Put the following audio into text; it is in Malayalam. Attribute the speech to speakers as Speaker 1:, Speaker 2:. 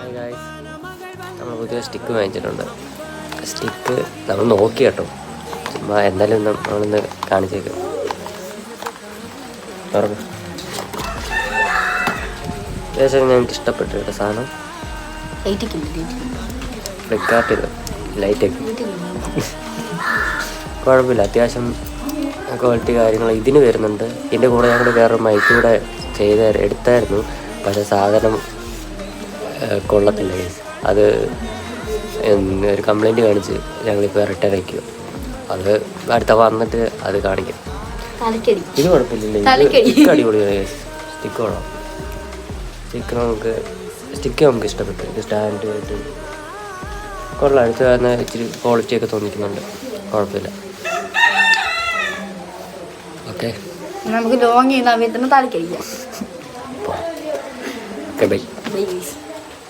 Speaker 1: ഹായ് ഗായ്സ്, നമ്മൾ പുതിയ സ്റ്റിക്ക് വാങ്ങിച്ചിട്ടുണ്ട്. സ്റ്റിക്ക് നമ്മൾ നോക്കി കേട്ടോ, ചുമ്മാ എന്തായാലും നമ്മളൊന്ന് കാണിച്ചേക്കും. അത്യാവശ്യം ഞങ്ങൾക്ക് ഇഷ്ടപ്പെട്ടു കേട്ടോ സാധനം. ഫ്ലിപ്കാർട്ടിൽ ലൈറ്റൊക്കെ കുഴപ്പമില്ല, അത്യാവശ്യം ക്വാളിറ്റി കാര്യങ്ങൾ ഇതിന് വരുന്നുണ്ട്. ഇതിൻ്റെ കൂടെ ഞങ്ങൾ വേറൊരു മൈക്ക് കൂടെ എടുത്തായിരുന്നു. പക്ഷേ സാധനം കൊള്ളത്തില്ല ഗൈസ്. അത് ഒരു കംപ്ലൈൻറ്റ് കാണിച്ച് ഞങ്ങളിപ്പോൾ റിട്ടേൺ വയ്ക്കും. അത് അടുത്ത വന്നിട്ട് അത് കാണിക്കും. ഇത് കുഴപ്പമില്ല, സ്റ്റിക്ക് അടിപൊളിയാണ് ഗൈസ്. സ്റ്റിക്ക് കൊള്ളാം. സ്റ്റിക്ക് നമുക്ക് ഇഷ്ടപ്പെട്ടു. ഇത് സ്റ്റാൻഡ് ആയിട്ട് കൊള്ളാം. അടുത്ത് തന്നെ ഇച്ചിരി ക്വാളിറ്റിയൊക്കെ തോന്നിക്കുന്നുണ്ട്. കുഴപ്പമില്ല. ഓക്കെ,
Speaker 2: നമുക്ക് ലോങ് ചെയ്യുന്ന സമയത്ത് താല്പര്യം.
Speaker 1: Okay, by.